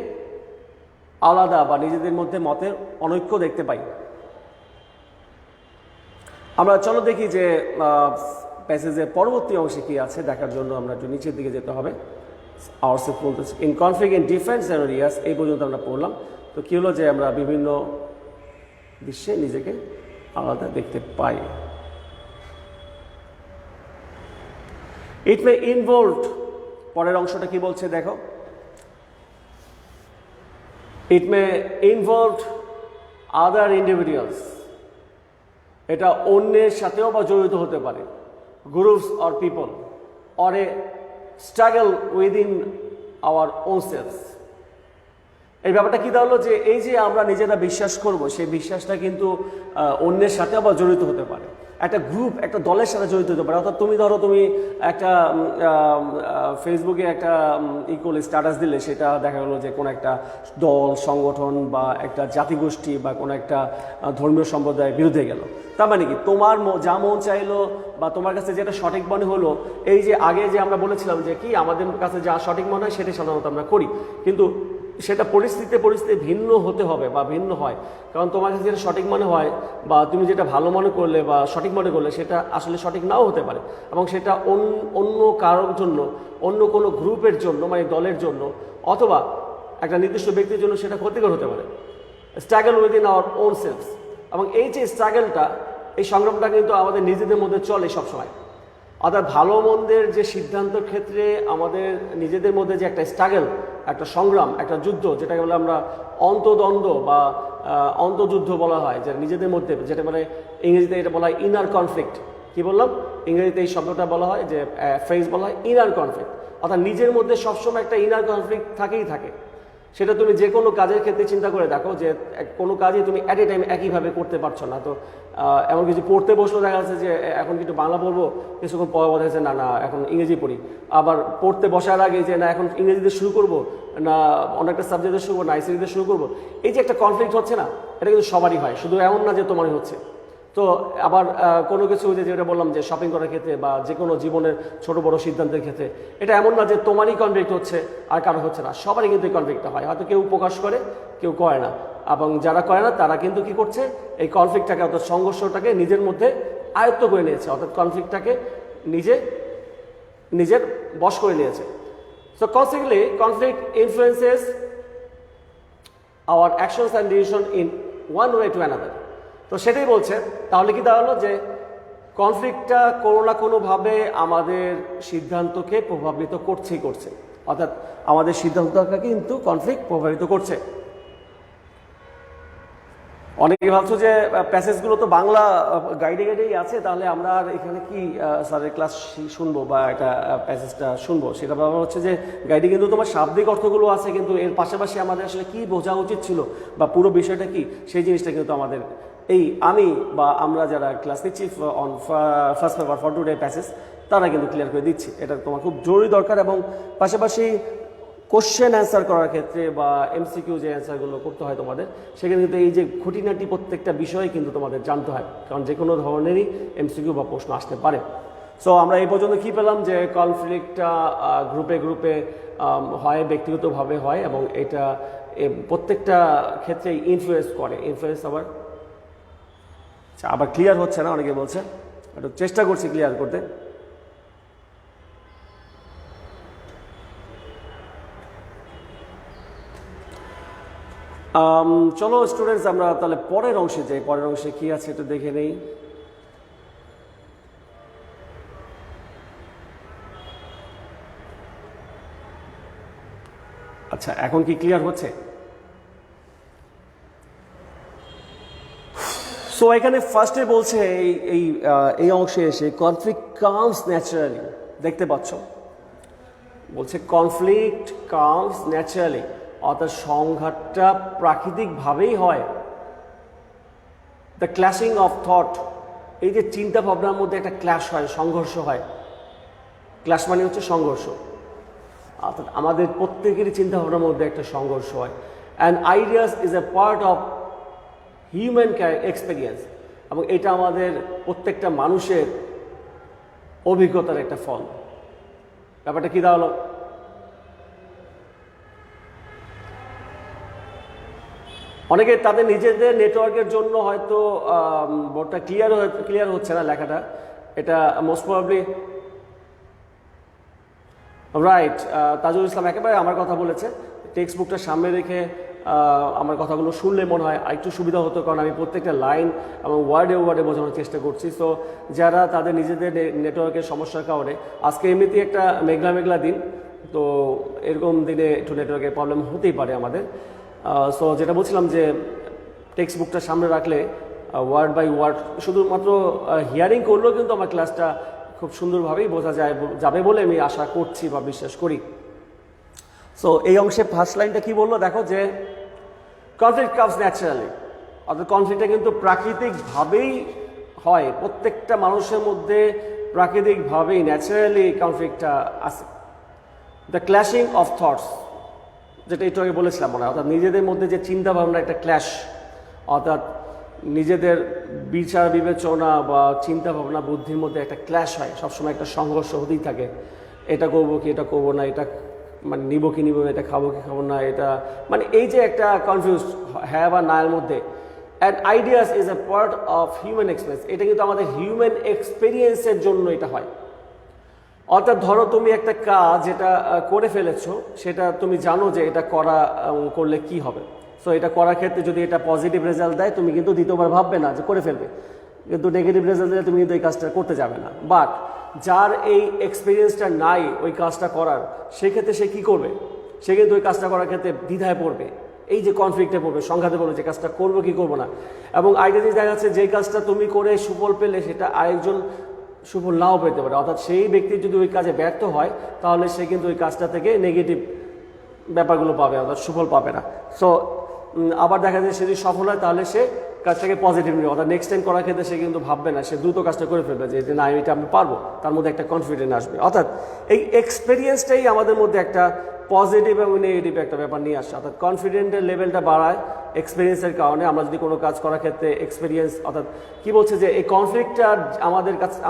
আলাদা বা নিজেদের মধ্যে মতের অনৈক্য দেখতে পাই। আমরা চলো দেখি যে প্যাসেজের পরবর্তী অংশে কি আছে, দেখার জন্য আমরা একটু নিচের দিকে যেতে হবে। আওয়ারসেলস বলতেছে ইন কনফ্লিক্ট ইন ডিফারেন্ট সেনারিয়াস, এই পর্যন্ত আমরা পড়লাম। তো কী হলো যে আমরা বিভিন্ন দৃশ্যে নিজেকে আলাদা দেখতে পাই। ইট মে ইনভলভ, পরের অংশটা কি বলছে দেখো, ইট মে ইনভলভ আদার ইন্ডিভিজুয়ালস, এটা অন্যের সাথেও বা জড়িত হতে পারে, groups or people, or a struggle within our own selves. এই ব্যাপারটা কী হলো যে এই যে আমরা নিজেরা বিশ্বাস করব, সেই বিশ্বাসটা কিন্তু অন্যের সাথেও বা জড়িত হতে পারে, একটা গ্রুপ একটা দলের সাথে জড়িত হতে পারে। অর্থাৎ তুমি ধরো তুমি একটা ফেসবুকে একটা ইকুয়াল স্ট্যাটাস দিলে, সেটা দেখা গেলো যে কোনো একটা দল সংগঠন বা একটা জাতিগোষ্ঠী বা কোনো একটা ধর্মীয় সম্প্রদায়ের বিরুদ্ধে গেল। তার মানে কি তোমার যা মন চাইলো বা তোমার কাছে যেটা সঠিক মনে হলো, এই যে আগে যে আমরা বলেছিলাম যে কি আমাদের কাছে যা সঠিক মনে হয় সেটাই সাধারণত আমরা করি, কিন্তু সেটা পরিস্থিতি ভিন্ন হতে হবে বা ভিন্ন হয়। কারণ তোমার কাছে যেটা সঠিক মনে হয় বা তুমি যেটা ভালো মনে করলে বা সঠিক মনে করলে সেটা আসলে সঠিক নাও হতে পারে, এবং সেটা অন্য কারোর জন্য, অন্য কোনো গ্রুপের জন্য মানে দলের জন্য অথবা একটা নির্দিষ্ট ব্যক্তির জন্য সেটা ক্ষতিকর হতে পারে। Struggle within our own selves, এবং এই যে স্ট্রাগলটা, এই সংগ্রামটা কিন্তু আমাদের নিজেদের মধ্যে চলে সবসময়। অর্থাৎ ভালো মন্দের যে সিদ্ধান্তের ক্ষেত্রে আমাদের নিজেদের মধ্যে যে একটা স্ট্রাগল, একটা সংগ্রাম, একটা যুদ্ধ, যেটাকে বলে আমরা অন্তদ্বন্দ্ব বা অন্তযুদ্ধ বলা হয়, যে নিজেদের মধ্যে, যেটা মানে ইংরেজিতে এটা বলা হয় ইনার কনফ্লিক্ট। কি বললাম, ইংরেজিতে এই শব্দটা বলা হয় যে ফ্রেজ বলা হয় ইনার কনফ্লিক্ট। অর্থাৎ নিজের মধ্যে সবসময় একটা ইনার কনফ্লিক্ট থাকেই থাকে। সেটা তুমি যে কোনো কাজের ক্ষেত্রে চিন্তা করে দেখো যে কোনো কাজই তুমি অ্যাট এ টাইম একইভাবে করতে পারছো না। তো এমন কিছু পড়তে বসলেও দেখা যাচ্ছে যে এখন কিন্তু বাংলা পড়বো, কিছুক্ষণ পরে বোঝা যাচ্ছে না এখন ইংরেজি পড়ি। আবার পড়তে বসার আগে যে না এখন ইংরেজিতে শুরু করবো, না অন্য একটা সাবজেক্টে শুরু করবো, না আইসিটিতে শুরু করবো। এই যে একটা কনফ্লিক্ট হচ্ছে না, এটা কিন্তু সবারই হয়, শুধু এমন না যে তোমারই হচ্ছে। তো আবার কোনো কিছু যেটা বললাম যে শপিং করার ক্ষেত্রে বা যে কোনো জীবনের ছোট বড় সিদ্ধান্তের ক্ষেত্রে, এটা এমন না যে তোমারই কনফ্লিক্ট হচ্ছে আর কারো হচ্ছে না, সবারই কিন্তু এই কনফ্লিক্টটা হয়। হয়তো কেউ প্রকাশ করে, কেউ করে না, এবং যারা করে না তারা কিন্তু কি করছে, এই কনফ্লিক্টটাকে অর্থাৎ সংঘর্ষটাকে নিজের মধ্যে আয়ত্ত করে নিয়েছে, অর্থাৎ কনফ্লিক্টটাকে নিজের বশ করে নিয়েছে। So consequently conflict influences our actions and decision in one way to another. তো সেটাই বলছে, তাহলে কি দাঁড়ালো যে কনফ্লিক্টটা কোনো না কোনোভাবে আমাদের সিদ্ধান্তকে প্রভাবিত করছেই করছে, অর্থাৎ আমাদের সিদ্ধান্তকে কিন্তু কনফ্লিক্ট প্রভাবিত করছে। অনেকে ভাবছো যে প্যাসেজগুলো তো বাংলা গাইডেই আছে, তাহলে আমরা আর এখানে কি স্যারের ক্লাস শুনবো বা একটা প্যাসেজটা শুনবো, সেটা ব্যাপার হচ্ছে যে গাইডে কিন্তু তোমার শাব্দিক অর্থগুলো আছে, কিন্তু এর পাশাপাশি আমাদের আসলে কি বোঝা উচিত ছিল বা পুরো বিষয়টা কি সেই জিনিসটা কিন্তু আমাদের আমি বা আমরা যারা ক্লাস নিচ্ছি on first paper for today passage তারা কিন্তু ক্লিয়ার করে দিচ্ছি। এটা তোমার খুব জরুরি দরকার, এবং পাশাপাশি কোশ্চেন অ্যান্সার করার ক্ষেত্রে বা এমসিকিউ যে অ্যান্সারগুলো করতে হয় তোমাদের, সেখানে কিন্তু এই যে খুঁটিনাটি প্রত্যেকটা বিষয় কিন্তু তোমাদের জানতে হয়, কারণ যে কোনো ধরনেরই এমসিকিউ বা প্রশ্ন আসতে পারে। সো আমরা এই পর্যন্ত কী পেলাম যে কনফ্লিক্টটা গ্রুপে হয়, ব্যক্তিগতভাবে হয়, এবং এটা প্রত্যেকটা ক্ষেত্রে ইনফ্লুয়েন্স করে। ইনফ্লুয়েন্স আবার ক্লিয়ার হচ্ছে না, অনেকে বলছে, একটু চেষ্টা করছি ক্লিয়ার করতে। চলো স্টুডেন্টস আমরা তাহলে পরের অংশে যাই। পরের অংশে কি আছে একটু দেখে নেই। আচ্ছা, এখন কি ক্লিয়ার হচ্ছে? সো এখানে ফার্স্টে বলছে এই অংশে এসে কনফ্লিক্ট কামস ন্যাচারালি, দেখতে পাচ্ছ বলছে কনফ্লিক্ট কামস ন্যাচারালি, অর্থাৎ সংঘাতটা প্রাকৃতিকভাবেই হয়। দ্য ক্ল্যাশিং অফ থট, এই যে চিন্তা ভাবনার মধ্যে একটা ক্ল্যাশ হয়, সংঘর্ষ হয়। ক্ল্যাশ মানে হচ্ছে সংঘর্ষ, অর্থাৎ আমাদের প্রত্যেকেরই চিন্তা ভাবনার মধ্যে একটা সংঘর্ষ হয়। And ideas is a part of human experience, এবং এটা আমাদের প্রত্যেকটা মানুষের অভিজ্ঞতার একটা ফল। ব্যাপারটা কী দাঁড়ালো? অনেকে তাদের নিজেদের নেটওয়ার্কের জন্য হয়তো বোর্ডটা ক্লিয়ার হচ্ছে না, লেখাটা, এটা most probably right. Tajul Islam একেবারে আমার কথা বলেছে, টেক্সট বুকটা সামনে রেখে আমার কথাগুলো শুনলে মনে হয় একটু সুবিধা হতো, কারণ আমি প্রত্যেকটা লাইন এবং ওয়ার্ডে বোঝানোর চেষ্টা করছি। সো যারা তাদের নিজেদের নেটওয়ার্কের সমস্যার কারণে, আজকে এমনিতেই একটা মেঘলা দিন, তো এরকম দিনে একটু নেটওয়ার্কের প্রবলেম হতেই পারে আমাদের। সো যেটা বলছিলাম যে টেক্সট বুকটা সামনে রাখলে ওয়ার্ড বাই ওয়ার্ড শুধুমাত্র হিয়ারিং করলেও কিন্তু আমার ক্লাসটা খুব সুন্দরভাবেই বোঝা যাবে বলে আমি আশা করছি বা বিশ্বাস করি। সো এই অংশে ফার্স্ট লাইনটা কি বললো দেখো, যে কনফ্লিক্ট কামস ন্যাচারালি, অর্থাৎ কনফ্লিক্টটা কিন্তু প্রাকৃতিকভাবেই হয়, প্রত্যেকটা মানুষের মধ্যে প্রাকৃতিকভাবেই ন্যাচারালি কনফ্লিক্টটা আছে। দ্য ক্ল্যাশিং অফ থটস, যেটা একটু আগে বলেছিলাম মনে হয়, অর্থাৎ নিজেদের মধ্যে যে চিন্তা ভাবনা একটা ক্ল্যাশ, অর্থাৎ নিজেদের বিচার বিবেচনা বা চিন্তা ভাবনা বুদ্ধির মধ্যে একটা ক্ল্যাশ হয়, সবসময় একটা সংঘর্ষ হতেই থাকে। এটা করবো কি এটা করবো না, এটা মানে নিব কি নিব, এটা খাবো কি খাবো না, এটা মানে এই যে একটা কনফিউজ হ্যাঁ বা না এর মধ্যে। And ideas is a part of human experience, এটা কিন্তু আমাদের হিউম্যান এক্সপিরিয়েন্সের জন্য এটা হয়। অর্থাৎ ধরো তুমি একটা কাজ যেটা করে ফেলেছো, সেটা তুমি জানো যে এটা করলে কি হবে। সো এটা করার ক্ষেত্রে যদি এটা পজিটিভ রেজাল্ট দেয়, তুমি কিন্তু দ্বিতীয়বার ভাববে না যে করে ফেলবে, কিন্তু নেগেটিভ রেজাল্ট দিলে তুমি কিন্তু এই কাজটা করতে যাবে না। বাট যার এই এক্সপিরিয়েন্সটা নাই ওই কাজটা করার, সেক্ষেত্রে সে কী করবে? সে কিন্তু ওই কাজটা করার ক্ষেত্রে দ্বিধায় পড়বে, এই যে কনফ্লিক্টে পড়বে, সংঘাতে পড়বে যে কাজটা করবো কি করবো না। এবং আরেকটা জিনিস দেখা যাচ্ছে, যে কাজটা তুমি করে সুফল পেলে সেটা আরেকজন সুফল নাও পেতে পারে, অর্থাৎ সেই ব্যক্তি যদি ওই কাজে ব্যর্থ হয়, তাহলে সে কিন্তু ওই কাজটা থেকে নেগেটিভ ব্যাপারগুলো পাবে, অর্থাৎ সুফল পাবে না। সো আবার দেখা যায় সে যদি সফল হয়, তাহলে সে কাজটাকে পজিটিভ নেবে, অর্থাৎ নেক্সট টাইম করার ক্ষেত্রে সে কিন্তু ভাববে না, সে দ্রুত কাজটা করে ফেলবে যে না এটা আমি পারবো, তার মধ্যে একটা কনফিডেন্স আসবে। অর্থাৎ এই এক্সপিরিয়েন্সটাই আমাদের মধ্যে একটা পজিটিভ এবং নেগেটিভ একটা ব্যাপার নিয়ে আসে, অর্থাৎ কনফিডেন্টের লেভেলটা বাড়ায় এক্সপিরিয়েন্সের কারণে। আমরা যদি কোনো কাজ করার ক্ষেত্রে এক্সপিরিয়েন্স, অর্থাৎ কী বলছে যে এই কনফ্লিক্টটা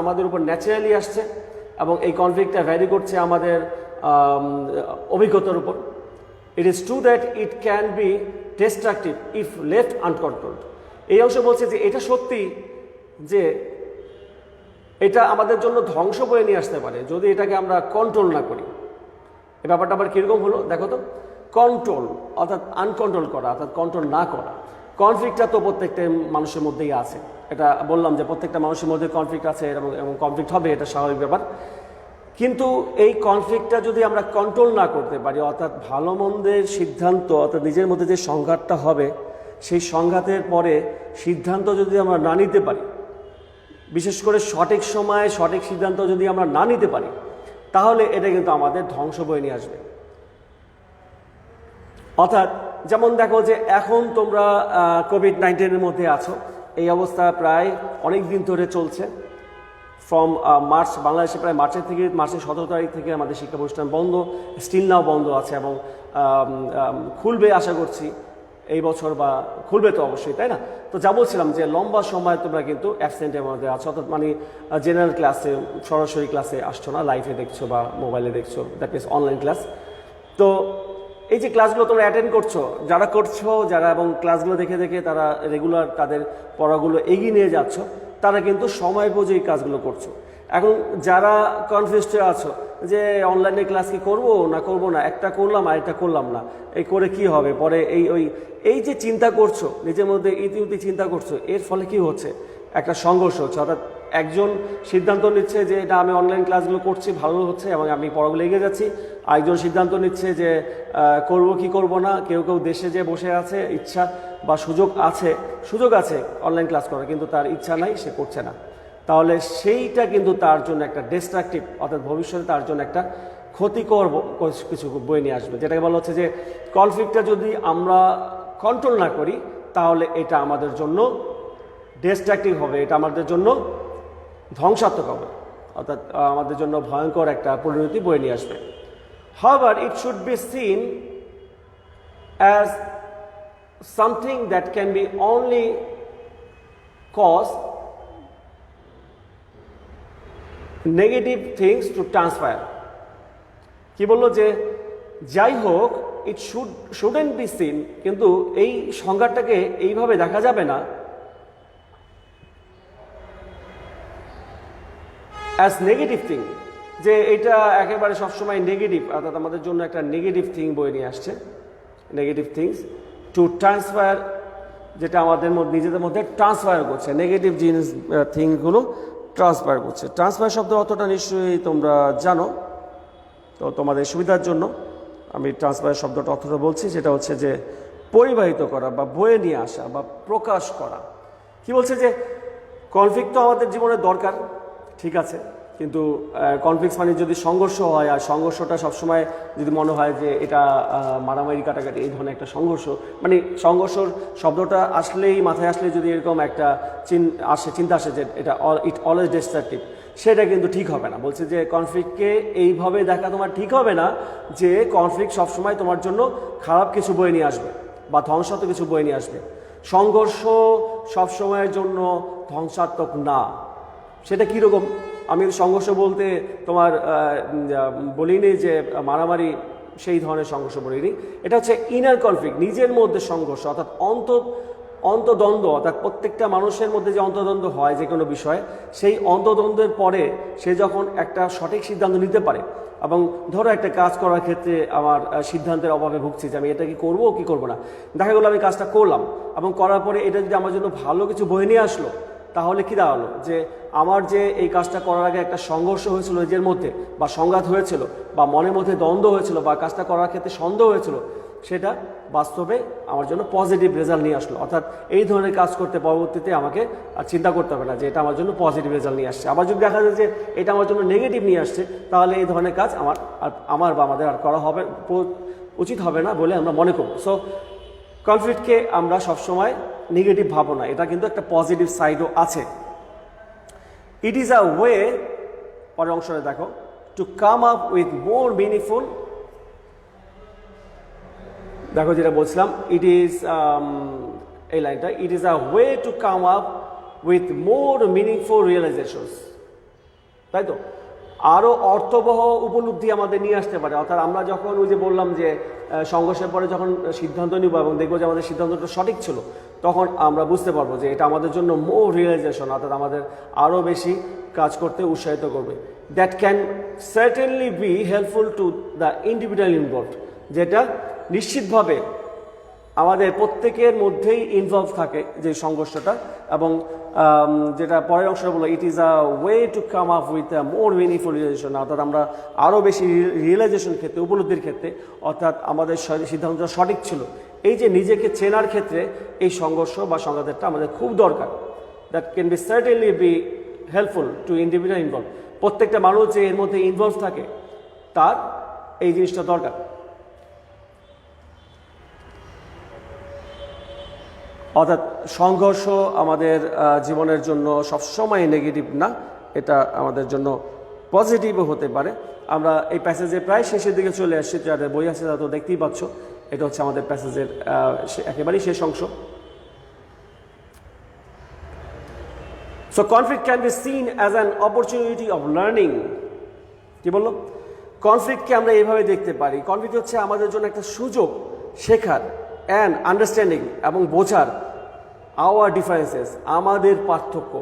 আমাদের উপর ন্যাচারালি আসছে, এবং এই কনফ্লিক্টটা ভ্যারি করছে আমাদের অভিজ্ঞতার উপর। It is true that it can be destructive if left uncontrolled. এই অংশ বলছে যে এটা সত্যি যে এটা আমাদের জন্য ধ্বংস বয়ে নিয়ে আসতে পারে যদি এটাকে আমরা কন্ট্রোল না করি। এই ব্যাপারটা আবার কীরকম হলো দেখো তো, কন্ট্রোল অর্থাৎ আনকন্ট্রোল করা, অর্থাৎ কন্ট্রোল না করা। কনফ্লিক্টটা তো প্রত্যেকটা মানুষের মধ্যেই আছে, এটা বললাম যে প্রত্যেকটা মানুষের মধ্যে কনফ্লিক্ট আছে এবং কনফ্লিক্ট হবে, এটা স্বাভাবিক ব্যাপার। কিন্তু এই কনফ্লিক্টটা যদি আমরা কন্ট্রোল না করতে পারি, অর্থাৎ ভালো মন্দের সিদ্ধান্ত, অর্থাৎ নিজের মধ্যে যে সংঘাতটা হবে সেই সংঘাতের পরে সিদ্ধান্ত যদি আমরা না নিতে পারি, বিশেষ করে সঠিক সময়ে সঠিক সিদ্ধান্ত যদি আমরা না নিতে পারি, তাহলে এটা কিন্তু আমাদের ধ্বংস বয়ে নিয়ে আসবে। অর্থাৎ যেমন দেখো যে এখন তোমরা কোভিড-19-এর মধ্যে আছো, এই অবস্থা প্রায় অনেক দিন ধরে চলছে। ফ্রম মার্চ, বাংলাদেশে প্রায় মার্চের 17 তারিখ থেকে আমাদের শিক্ষা প্রতিষ্ঠান বন্ধ, স্টিল নাও বন্ধ আছে এবং খুলবে আশা করছি এই বছর, বা খুলবে তো অবশ্যই, তাই না? তো যা বলছিলাম যে লম্বা সময় তোমরা কিন্তু অ্যাবসেন্টের মধ্যে আছো, অর্থাৎ মানে জেনারেল ক্লাসে সরাসরি ক্লাসে আসছো না, লাইভে দেখছো বা মোবাইলে দেখছো, দ্যাট মিনস অনলাইন ক্লাস। তো এই যে ক্লাসগুলো তোমরা অ্যাটেন্ড করছো, যারা এবং ক্লাসগুলো দেখে দেখে তারা রেগুলার তাদের পড়াগুলো এগিয়ে নিয়ে যাচ্ছ, তারা কিন্তু সময় বুঝে এই কাজগুলো করছো। এখন যারা কনফিউজড আছো যে অনলাইনে ক্লাস কি করবো না করবো না, একটা করলাম আর একটা করলাম না, এই করে কি হবে পরে, এই যে চিন্তা করছো, নিজের মধ্যে ইতিমধ্যে চিন্তা করছো, এর ফলে কি হচ্ছে, একটা সংঘর্ষ হচ্ছে। অর্থাৎ একজন সিদ্ধান্ত নিচ্ছে যে এটা আমি অনলাইন ক্লাসগুলো করছি, ভালো হচ্ছে এবং আমি পড়াগুলো এগিয়ে যাচ্ছি, আরেকজন সিদ্ধান্ত নিচ্ছে যে করব কি করব না। কেউ দেশে যে বসে আছে, ইচ্ছা বা সুযোগ আছে অনলাইন ক্লাস করার, কিন্তু তার ইচ্ছা নাই, সে করছে না। তাহলে সেইটা কিন্তু তার জন্য একটা ডিস্ট্রাকটিভ, অর্থাৎ ভবিষ্যতে তার জন্য একটা ক্ষতিকর কিছু বয়ে নিয়ে আসবে, যেটাকে বলা হচ্ছে যে কনফ্লিক্টটা যদি আমরা কন্ট্রোল না করি, তাহলে এটা আমাদের জন্য ডিস্ট্রাকটিভ হবে, এটা আমাদের জন্য ধ্বংসাত্মক হবে, অর্থাৎ আমাদের জন্য ভয়ঙ্কর একটা পরিণতি বয়ে নিয়ে আসবে। However, it should be seen as something that can be only cause negative things to transpire. কি বললো যে যাই হোক, it shouldn't be seen, কিন্তু এই সংজ্ঞাটাকে এইভাবে দেখা যাবে না অ্যাজ নেগেটিভ থিং, যে এটা একেবারে সবসময় নেগেটিভ, অর্থাৎ আমাদের জন্য একটা নেগেটিভ থিং বয়ে নিয়ে আসছে, নেগেটিভ থিংস টু ট্রান্সফার, যেটা আমাদের নিজেদের মধ্যে ট্রান্সফার করছে, নেগেটিভ জিনিস থিংগুলো ট্রান্সফার করছে। ট্রান্সফার শব্দ অতটা নিশ্চয়ই তোমরা জানো, তো তোমাদের সুবিধার জন্য আমি ট্রান্সফার শব্দটা অর্থটা বলছি, সেটা হচ্ছে যে পরিবাহিত করা বা বয়ে নিয়ে আসা বা প্রকাশ করা। কি বলছে যে কনফ্লিক্ট তো আমাদের জীবনে দরকার, ঠিক আছে, কিন্তু কনফ্লিক্ট মানে যদি সংঘর্ষ হয়, আর সংঘর্ষটা সবসময় যদি মনে হয় যে এটা মারামারি কাটাকাটি এই ধরনের একটা সংঘর্ষ, মানে সংঘর্ষর শব্দটা আসলেই মাথায় আসলে যদি এরকম একটা চিন্তা আসে যে এটা ইট অলওয়েজ ডিস্ট্রাকটিভ, সেটা কিন্তু ঠিক হবে না। বলছে যে কনফ্লিক্টকে এইভাবে দেখা তোমার ঠিক হবে না, যে কনফ্লিক্ট সবসময় তোমার জন্য খারাপ কিছু বয়ে নিয়ে আসবে বা ধ্বংসাত্মক কিছু বয়ে নিয়ে আসবে। সংঘর্ষ সবসময়ের জন্য ধ্বংসাত্মক না। সেটা কীরকম? আমি সংঘর্ষ বলতে তোমার বলিনি যে মারামারি, সেই ধরনের সংঘর্ষ বলিনি। এটা হচ্ছে ইনার কনফ্লিক্ট, নিজের মধ্যে সংঘর্ষ, অর্থাৎ অন্তদ্বন্দ্ব, অর্থাৎ প্রত্যেকটা মানুষের মধ্যে যে অন্তদ্বন্দ্ব হয় যে কোনো বিষয়ে, সেই অন্তদ্বন্দ্বের পরে সে যখন একটা সঠিক সিদ্ধান্ত নিতে পারে, এবং ধরো একটা কাজ করার ক্ষেত্রে আমার সিদ্ধান্তের অভাবে ভুগছি যে আমি এটা কি করবো কি করবো না, দেখা গেলো আমি কাজটা করলাম এবং করার পরে এটা যদি আমার জন্য ভালো কিছু বয়ে নিয়ে আসলো, তাহলে কি দাঁড়ালো যে আমার যে এই কাজটা করার আগে একটা সংঘর্ষ হয়েছিল নিজের মধ্যে, বা সংঘাত হয়েছিল, বা মনের মধ্যে দ্বন্দ্ব হয়েছিল, বা কাজটা করার ক্ষেত্রে সন্দেহ হয়েছিল, সেটা বাস্তবে আমার জন্য পজিটিভ রেজাল্ট নিয়ে আসলো। অর্থাৎ এই ধরনের কাজ করতে পরবর্তীতে আমাকে আর চিন্তা করতে হবে না যে এটা আমার জন্য পজিটিভ রেজাল্ট নিয়ে আসছে। আবার যদি দেখা যায় যে এটা আমার জন্য নেগেটিভ নিয়ে আসছে, তাহলে এই ধরনের কাজ আমার বা আমাদের আর করা হবে উচিত হবে না বলে আমরা মনে করব। সো কনফ্লিক্টকে আমরা সবসময় নেগেটিভ ভাবো না, এটা কিন্তু একটা পজিটিভ সাইডও আছে। ইট ইজ আ ওয়ে, পরের অংশটা দেখো, to come up with more meaningful, দেখো যেটা বলছিলাম, ইট ইজ এই লাইনটা, it is a way to come up with more meaningful realizations, তাই তো, আরও অর্থবহ উপলব্ধি আমাদের নিয়ে আসতে পারে। অর্থাৎ আমরা যখন ওই যে বললাম যে সংঘর্ষের পরে যখন সিদ্ধান্ত নিব এবং দেখবো যে আমাদের সিদ্ধান্তটা সঠিক ছিল, তখন আমরা বুঝতে পারবো যে এটা আমাদের জন্য মোর রিয়েলাইজেশন, অর্থাৎ আমাদের আরও বেশি কাজ করতে উৎসাহিত করবে। That can certainly be helpful to the individual involved, যেটা নিশ্চিতভাবে আমাদের প্রত্যেকের মধ্যেই ইনভলভ থাকে যে সংঘর্ষটা, এবং যেটা পরের অংশটা বলো, it is a way to come up with a more meaningful realisation, অর্থাৎ আমরা আরও বেশি রিয়েলাইজেশন ক্ষেত্রে, উপলব্ধির ক্ষেত্রে, অর্থাৎ আমাদের সিদ্ধান্তটা সঠিক ছিল। এই যে নিজেকে চেনার ক্ষেত্রে এই সংঘর্ষ বা সংঘাতটা আমাদের খুব দরকার। That can be certainly be helpful two individual involve. প্রত্যেকটা মানুষ যে এর মধ্যে ইনভলভ থাকে তার এই জিনিসটা দরকার। অর্থাৎ সংঘর্ষ আমাদের জীবনের জন্য সবসময় নেগেটিভ না, এটা আমাদের জন্য পজিটিভও হতে পারে। আমরা এই প্যাসেজের প্রায় শেষের দিকে চলে আসছি, যাদের বই আছে তারা তো দেখতেই পাচ্ছ, এটা হচ্ছে আমাদের প্যাসেজের একেবারেই শেষ অংশ। So conflict can be seen as an opportunity of learning. কি বললো? কনফ্লিক্টকে আমরা এইভাবে দেখতে পারি, কনফ্লিক্ট হচ্ছে আমাদের জন্য একটা সুযোগ শেখার অ্যান্ড আন্ডারস্ট্যান্ডিং এবং বোঝার আওয়ার ডিফারেন্সেস, আমাদের পার্থক্য,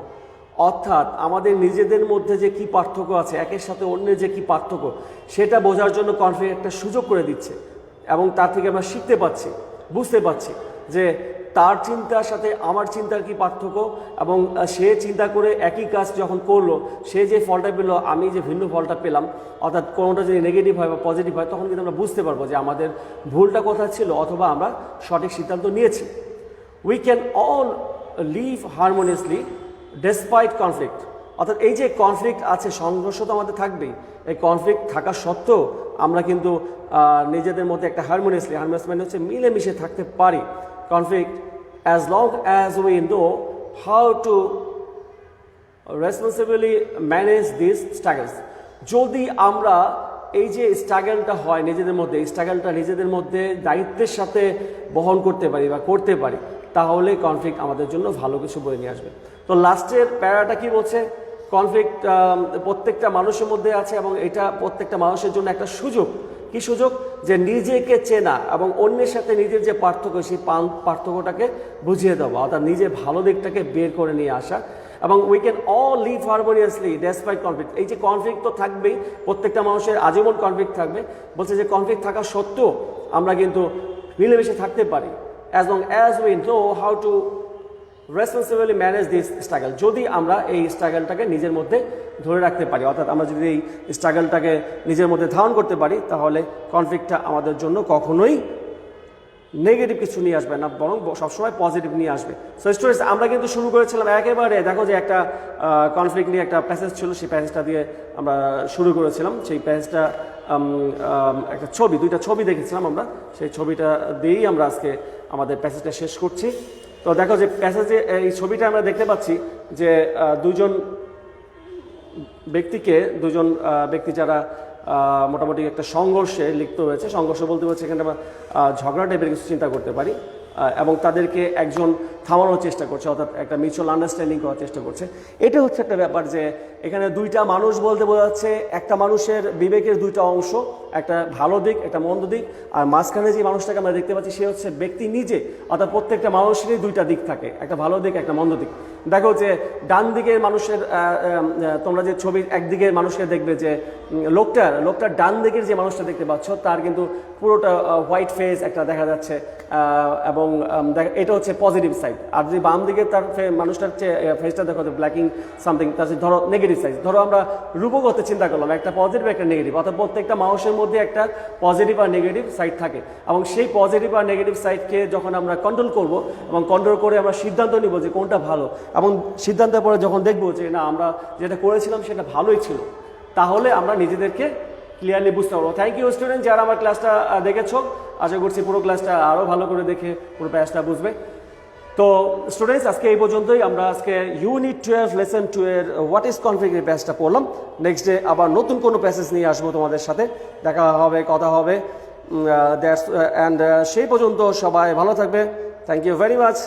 অর্থাৎ আমাদের নিজেদের মধ্যে যে কি পার্থক্য আছে, একের সাথে অন্যের যে কি পার্থক্য, সেটা বোঝার জন্য কনফ্লিক্ট একটা সুযোগ করে দিচ্ছে। এবং তার থেকে আমরা শিখতে পাচ্ছি, বুঝতে পারছি যে তার চিন্তার সাথে আমার চিন্তার কি পার্থক্য, এবং সে চিন্তা করে একই কাজ যখন করলো, সে যে ফলটা পেল, আমি যে ভিন্ন ফলটা পেলাম, অর্থাৎ কোনোটা যদি নেগেটিভ হয় বা পজিটিভ হয়, তখন কিন্তু আমরা বুঝতে পারবো যে আমাদের ভুলটা কোথায় ছিল, অথবা আমরা সঠিক সিদ্ধান্ত নিয়েছি। We can all leave harmoniously despite conflict, অর্থাৎ এই যে কনফ্লিক্ট আছে, সংঘর্ষ তো আমাদের থাকবেই, এই কনফ্লিক্ট থাকা সত্ত্বেও আমরা কিন্তু নিজেদের মধ্যে একটা হারমোনিয়াস মানে হচ্ছে মিলেমিশে থাকতে পারি। Conflict as long as we know how to responsibly manage these struggles. যদি আমরা এই যে স্ট্রাগলটা হয় নিজেদের মধ্যে, এই স্ট্রাগলটা নিজেদের মধ্যে দায়িত্বের সাথে বহন করতে পারি বা করতে পারি, তাহলে কনফ্লিক্ট আমাদের জন্য ভালো কিছু বয়ে নিয়ে আসবে। তো লাস্টের প্যারাটা কি বলছে? কনফ্লিক্ট প্রত্যেকটা মানুষের মধ্যে আছে, এবং এটা প্রত্যেকটা মানুষের জন্য একটা সুযোগ। কি সুযোগ? যে নিজেকে চেনা এবং অন্যের সাথে নিজের যে পার্থক্য, সেই পার্থক্যটাকে বুঝিয়ে দেওয়া, অর্থাৎ নিজের ভালো দিকটাকে বের করে নিয়ে আসা। এবং we can all leave harmoniously despite conflict. এই যে কনফ্লিক্ট তো থাকবেই, প্রত্যেকটা মানুষের আজীবন কনফ্লিক্ট থাকবে। বলছে যে কনফ্লিক্ট থাকা সত্ত্বেও আমরা কিন্তু মিলেমিশে থাকতে পারি, as long as we know how to responsibly manage this struggle. যদি আমরা এই স্ট্রাগলটাকে নিজের মধ্যে ধরে রাখতে পারি, অর্থাৎ আমরা যদি এই স্ট্রাগলটাকে নিজের মধ্যে ধারণ করতে পারি, তাহলে কনফ্লিক্টটা আমাদের জন্য কখনোই নেগেটিভ কিছু নিয়ে আসবে না, বরং সবসময় পজিটিভ নিয়ে আসবে। সো স্টুডেন্টস, আমরা কিন্তু শুরু করেছিলাম একেবারে, দেখো যে একটা কনফ্লিক্ট নিয়ে একটা প্যাসেজ ছিল, সেই প্যাসেজটা দিয়ে আমরা শুরু করেছিলাম। সেই প্যাসেজটা একটা ছবি, দুইটা ছবি দেখেছিলাম আমরা, সেই ছবিটা দিয়েই আমরা আজকে আমাদের প্যাসেজটা শেষ করছি। তো দেখো যে প্যাসেজে এই ছবিটা আমরা দেখতে পাচ্ছি যে দুজন ব্যক্তি যারা মোটামুটি একটা সংঘর্ষে লিপ্ত হয়েছে। সংঘর্ষ বলতে হচ্ছে এখানে আমরা ঝগড়া টাইপের কিছু চিন্তা করতে পারি, এবং তাদেরকে একজন থামানোর চেষ্টা করছে, অর্থাৎ একটা মিউচুয়াল আন্ডারস্ট্যান্ডিং করার চেষ্টা করছে। এটা হচ্ছে একটা ব্যাপার যে এখানে দুইটা মানুষ বলতে বোঝাচ্ছে একটা মানুষের বিবেকের দুইটা অংশ, একটা ভালো দিক, একটা মন্দ দিক, আর মাঝখানে যে মানুষটাকে আমরা দেখতে পাচ্ছি সে হচ্ছে ব্যক্তি নিজে। অর্থাৎ প্রত্যেকটা মানুষেরই দুইটা দিক থাকে, একটা ভালো দিক, একটা মন্দ দিক। দেখো যে ডান দিকের মানুষের, তোমরা যে ছবির একদিকের মানুষকে দেখবে যে লোকটার ডান দিকের যে মানুষটা দেখতে পাচ্ছ, তার কিন্তু পুরোটা হোয়াইট ফেস একটা দেখা যাচ্ছে, এবং এটা হচ্ছে পজিটিভ সাইড। আর যদি বাম দিকে তার মানুষটার ফেসটা দেখো ব্ল্যাকিং সামথিং, তার ধরো নেগেটিভ সাইড। ধরো আমরা রূপগত চিন্তা করলাম, একটা পজিটিভ একটা নেগেটিভ, অর্থাৎ প্রত্যেকটা মানুষের মধ্যে একটা পজিটিভ আর নেগেটিভ সাইড থাকে, এবং সেই পজিটিভ আর নেগেটিভ সাইডকে যখন আমরা কন্ট্রোল করব এবং কন্ট্রোল করে আমরা সিদ্ধান্ত নিব যে কোনটা ভালো, এবং সিদ্ধান্তের পরে যখন দেখবো যে না, আমরা যেটা করেছিলাম সেটা ভালোই ছিল, তাহলে আমরা নিজেদেরকে ক্লিয়ারলি বুঝতে পারবো। থ্যাংক ইউ স্টুডেন্ট, যারা আমার ক্লাসটা দেখেছো। আশা করছি পুরো ক্লাসটা আরও ভালো করে দেখে পুরো প্যাসটা বুঝবে। তো স্টুডেন্টস, আজকে এই পর্যন্তই। আমরা আজকে ইউনিট 12 লেসন 2 এর হোয়াট ইজ কনফ্লিক্ট এর প্যাসটা পড়লাম। নেক্সট ডে আবার নতুন কোনো প্যাসেজ নিয়ে আসবো তোমাদের সাথে, দেখা হবে, কথা হবে। সেই পর্যন্ত সবাই ভালো থাকবে। Thank you very much.